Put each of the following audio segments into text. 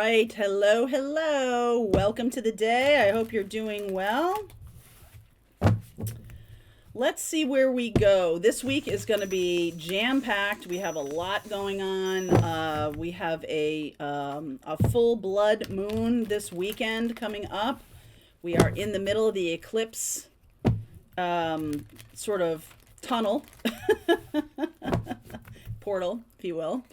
right. Hello, hello. Welcome to the day. I hope you're doing well. Let's see where we go. This week is going to be jam-packed. We have a lot going on. We have a full blood moon this weekend coming up. We are in the middle of the eclipse sort of tunnel, portal, if you will.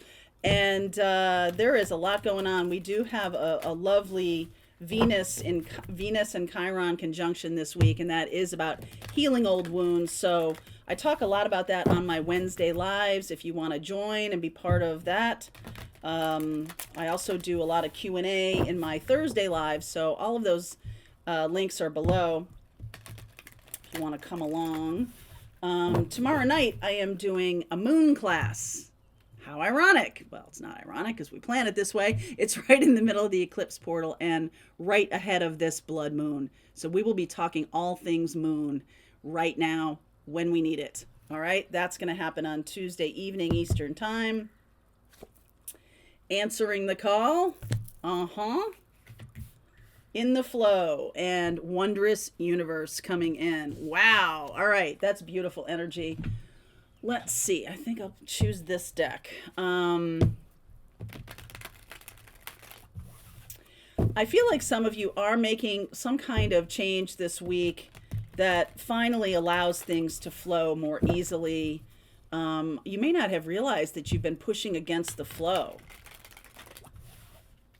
And there is a lot going on. We do have a lovely Venus and Chiron conjunction this week, and that is about healing old wounds. So I talk a lot about that on my Wednesday lives. If you want to join and be part of that, I also do a lot of Q&A in my Thursday lives. So all of those links are below if you want to come along. Tomorrow night I am doing a moon class. How ironic. Well, it's not ironic because we plan it this way. It's right in the middle of the eclipse portal and right ahead of this blood moon. So we will be talking all things moon right now when we need it. All right. That's going to happen on Tuesday evening Eastern time. Answering the call. In the flow and wondrous universe coming in. Wow. All right. That's beautiful energy. Let's see. I think I'll choose this deck. I feel like some of you are making some kind of change this week that finally allows things to flow more easily. You may not have realized that you've been pushing against the flow.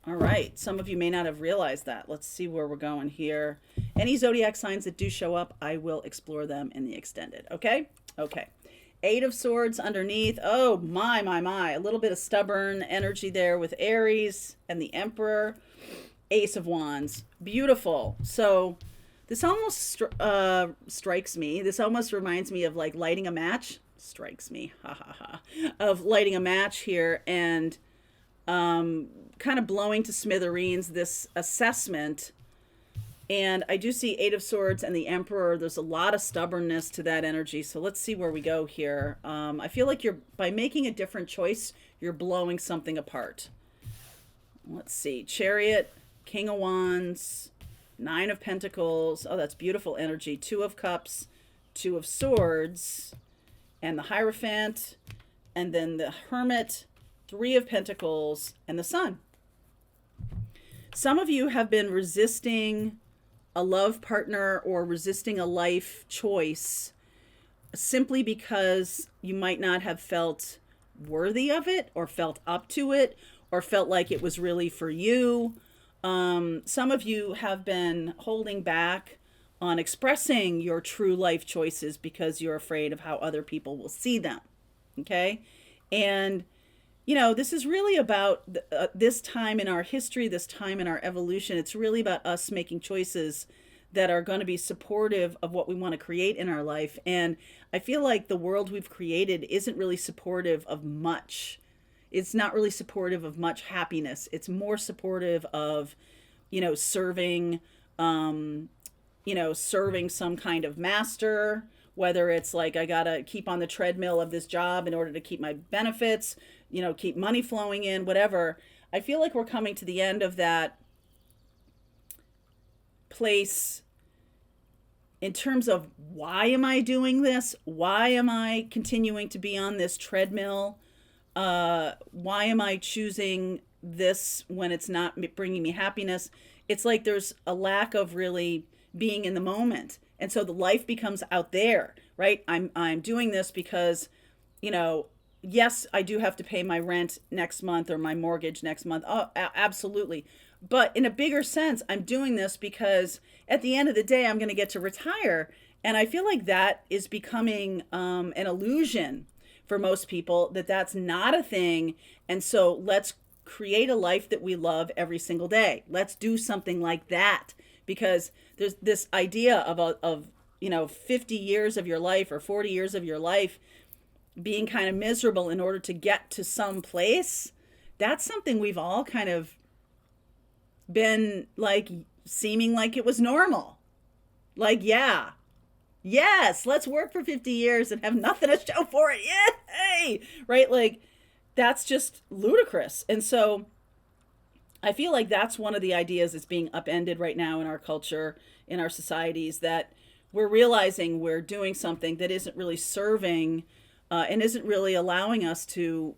All right. Some of you may not have realized that. Let's see where we're going here. Any zodiac signs that do show up, I will explore them in the extended. Okay? Okay. Eight of Swords underneath. Oh, my. A little bit of stubborn energy there with Aries and the Emperor. Ace of Wands. Beautiful. So this almost strikes me. This almost reminds me of like lighting a match. Strikes me. Ha ha ha. Of lighting a match here and kind of blowing to smithereens this assessment. And I do see Eight of Swords and the Emperor. There's a lot of stubbornness to that energy. So let's see where we go here. I feel like by making a different choice, you're blowing something apart. Let's see. Chariot, King of Wands, Nine of Pentacles. Oh, that's beautiful energy. Two of Cups, Two of Swords, and the Hierophant, and then the Hermit, Three of Pentacles, and the Sun. Some of you have been resisting a love partner or resisting a life choice simply because you might not have felt worthy of it or felt up to it or felt like it was really for you. Some of you have been holding back on expressing your true life choices because you're afraid of how other people will see them. Okay? And you know, this is really about this time in our history, this time in our evolution. It's really about us making choices that are going to be supportive of what we want to create in our life. And I feel like the world we've created isn't really supportive of much. It's not really supportive of much happiness. It's more supportive of, serving, serving some kind of master, whether it's like I got to keep on the treadmill of this job in order to keep my benefits, keep money flowing in, whatever. I feel like we're coming to the end of that place in terms of why am I doing this? Why am I continuing to be on this treadmill? Why am I choosing this when it's not bringing me happiness? It's like there's a lack of really being in the moment. And so the life becomes out there, right? I'm doing this because, yes, I do have to pay my rent next month or my mortgage next month. Oh, absolutely. But in a bigger sense, I'm doing this because at the end of the day, I'm going to get to retire. And I feel like that is becoming an illusion for most people, that that's not a thing. And so let's create a life that we love every single day. Let's do something like that, because there's this idea of 50 years of your life or 40 years of your life being kind of miserable in order to get to some place. That's something we've all kind of been like seeming like it was normal. Like, yeah, yes, let's work for 50 years and have nothing to show for it. Yay! Right? Like, that's just ludicrous. And so I feel like that's one of the ideas that's being upended right now in our culture, in our societies, that we're realizing we're doing something that isn't really serving and isn't really allowing us to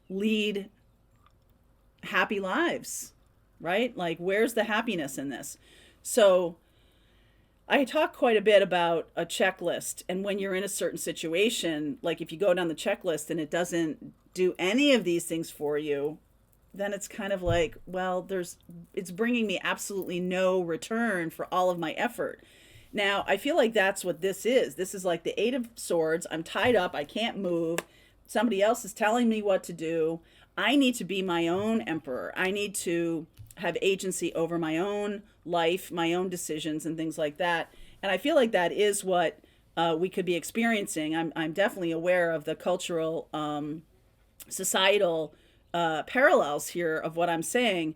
lead happy lives, right? Like, where's the happiness in this? So, I talk quite a bit about a checklist. And when you're in a certain situation, like if you go down the checklist and it doesn't do any of these things for you, then it's kind of like, well, it's bringing me absolutely no return for all of my effort. Now, I feel like that's what this is. This is like the Eight of Swords. I'm tied up. I can't move. Somebody else is telling me what to do. I need to be my own emperor. I need to have agency over my own life, my own decisions, and things like that. And I feel like that is what we could be experiencing. I'm definitely aware of the cultural, societal parallels here of what I'm saying.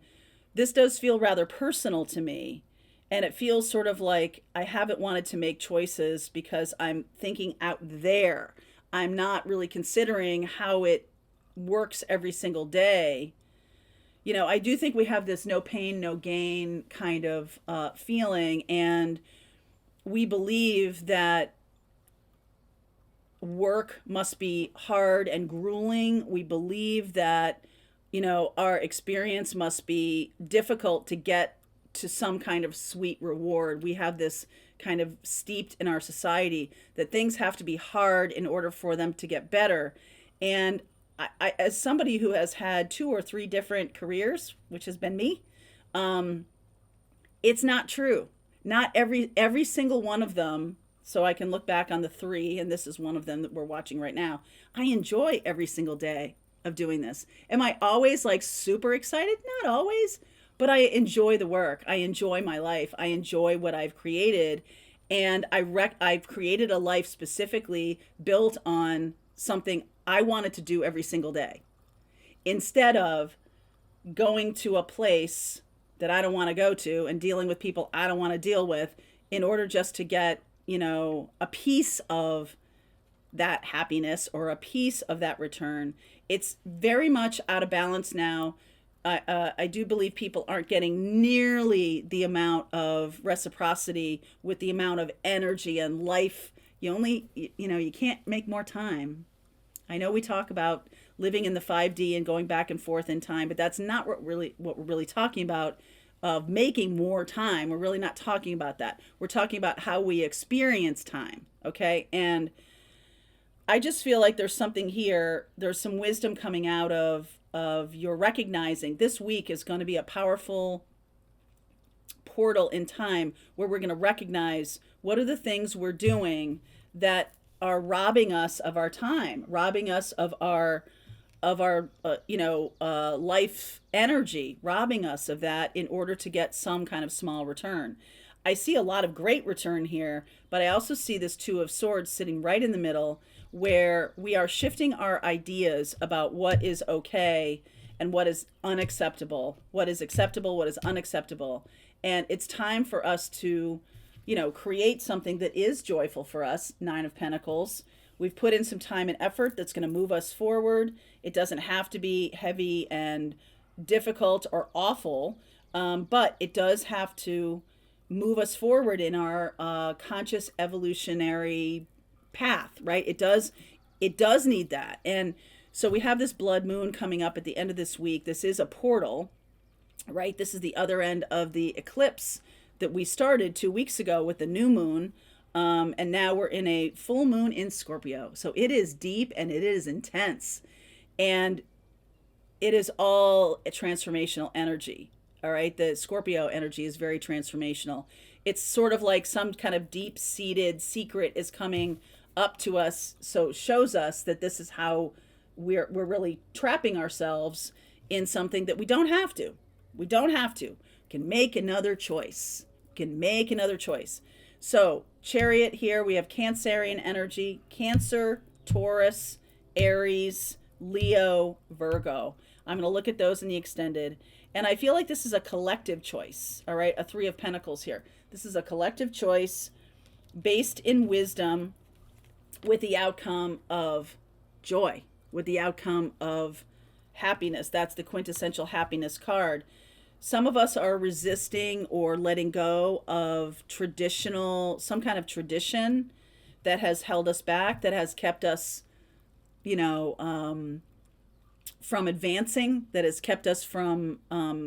This does feel rather personal to me. And it feels sort of like I haven't wanted to make choices because I'm thinking out there. I'm not really considering how it works every single day. You know, I do think we have this no pain, no gain kind of feeling. And we believe that work must be hard and grueling. We believe that, you know, our experience must be difficult to get to some kind of sweet reward. We have this kind of steeped in our society that things have to be hard in order for them to get better. And as somebody who has had 2 or 3 different careers, which has been me, it's not true. Not every single one of them. So I can look back on the 3, and this is one of them that we're watching right now. I enjoy every single day of doing this. Am I always like super excited? Not always, but I enjoy the work. I enjoy my life. I enjoy what I've created, and I've created a life specifically built on something I wanted to do every single day, instead of going to a place that I don't want to go to and dealing with people I don't want to deal with in order just to get, you know, a piece of that happiness or a piece of that return. It's very much out of balance now. I do believe people aren't getting nearly the amount of reciprocity with the amount of energy and life. You can't make more time. I know we talk about living in the 5D and going back and forth in time, but that's not what we're really talking about, of making more time. We're really not talking about that. We're talking about how we experience time, okay? And I just feel like there's something here. There's some wisdom coming out of your recognizing this week is going to be a powerful portal in time where we're going to recognize what are the things we're doing that are robbing us of our time, robbing us of our life energy, robbing us of that in order to get some kind of small return. I see a lot of great return here, but I also see this 2 of Swords sitting right in the middle, where we are shifting our ideas about what is okay and what is unacceptable, what is acceptable, what is unacceptable. And it's time for us to, create something that is joyful for us. 9 of Pentacles. We've put in some time and effort that's going to move us forward. It doesn't have to be heavy and difficult or awful, but it does have to move us forward in our conscious evolutionary path, right? It does need that. And so we have this blood moon coming up at the end of this week. This is a portal, right? This is the other end of the eclipse that we started 2 weeks ago with the new moon. And now we're in a full moon in Scorpio. So it is deep and it is intense. And it is all a transformational energy. All right. The Scorpio energy is very transformational. It's sort of like some kind of deep-seated secret is coming up to us. So it shows us that this is how we're really trapping ourselves in something that we don't have to. We don't have to. We can make another choice. We can make another choice. So Chariot here, we have Cancerian energy, Cancer, Taurus, Aries, Leo, Virgo. I'm going to look at those in the extended. And I feel like this is a collective choice, all right? A 3 of Pentacles here. This is a collective choice based in wisdom with the outcome of joy, with the outcome of happiness. That's the quintessential happiness card. Some of us are resisting or letting go of some kind of tradition that has held us back, that has kept us, from advancing, that has kept us from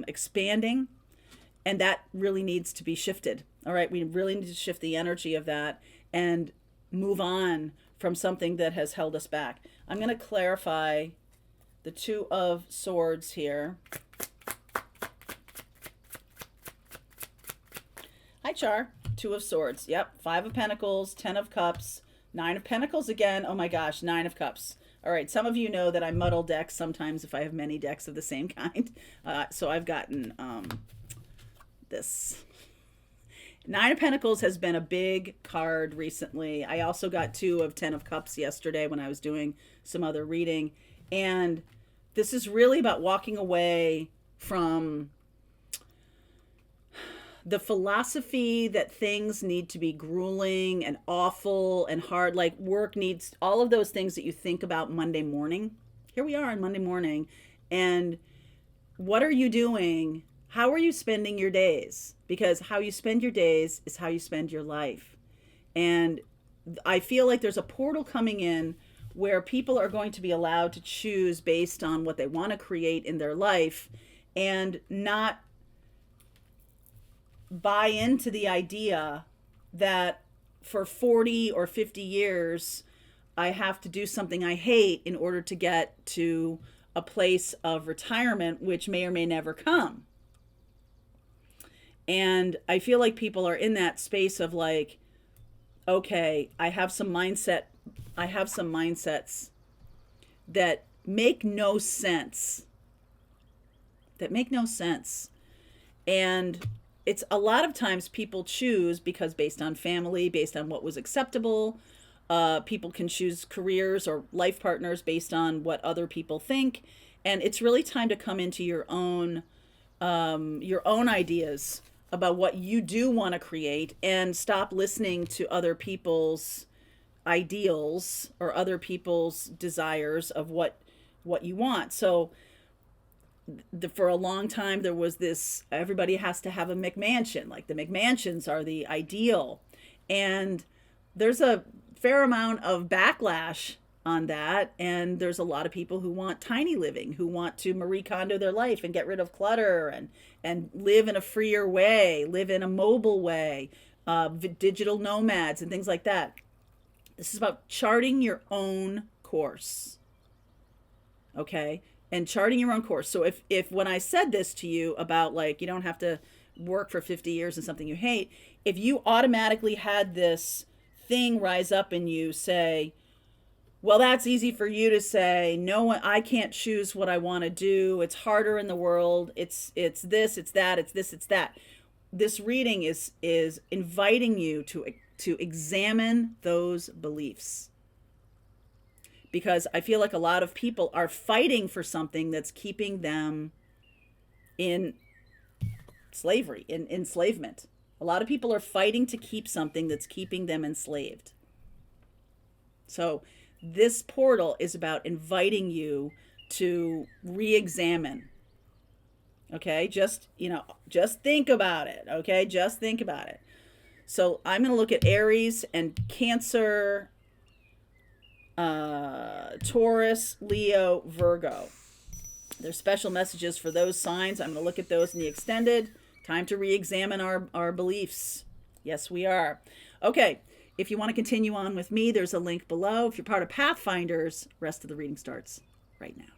expanding. And that really needs to be shifted. All right. We really need to shift the energy of that and move on from something that has held us back. I'm going to clarify the Two of Swords here. Hi, Char. Two of Swords. Yep. 5 of Pentacles, 10 of Cups, 9 of Pentacles again. Oh my gosh, 9 of Cups. All right. Some of you know that I muddle decks sometimes if I have many decks of the same kind. So I've gotten this. 9 of Pentacles has been a big card recently. I also got 2 of 10 of Cups yesterday when I was doing some other reading. And this is really about walking away from the philosophy that things need to be grueling and awful and hard, like work needs all of those things that you think about Monday morning. Here we are on Monday morning. And what are you doing? How are you spending your days? Because how you spend your days is how you spend your life. And I feel like there's a portal coming in where people are going to be allowed to choose based on what they want to create in their life and not buy into the idea that for 40 or 50 years, I have to do something I hate in order to get to a place of retirement, which may or may never come. And I feel like people are in that space of like, okay, I have some mindsets that make no sense. And it's a lot of times people choose because based on family, based on what was acceptable, people can choose careers or life partners based on what other people think. And it's really time to come into your own ideas about what you do want to create and stop listening to other people's ideals or other people's desires of what you want. So for a long time, there was this, everybody has to have a McMansion. Like the McMansions are the ideal. And there's a fair amount of backlash on that. And there's a lot of people who want tiny living, who want to Marie Kondo their life and get rid of clutter and live in a freer way, live in a mobile way, digital nomads and things like that. This is about charting your own course. Okay? And charting your own course. So if when I said this to you about like, you don't have to work for 50 years in something you hate, if you automatically had this thing rise up in you say, well, that's easy for you to say. No, I can't choose what I want to do. It's harder in the world. It's this, it's that, it's this, it's that. This reading is inviting you to examine those beliefs. Because I feel like a lot of people are fighting for something that's keeping them in slavery, in enslavement. A lot of people are fighting to keep something that's keeping them enslaved. So this portal is about inviting you to re-examine. Okay, just think about it. Okay, just think about it. So I'm going to look at Aries and Cancer, Taurus, Leo, Virgo. There's special messages for those signs. I'm going to look at those in the extended. Time to re-examine our beliefs. Yes, we are. Okay. If you want to continue on with me, there's a link below. If you're part of Pathfinders, rest of the reading starts right now.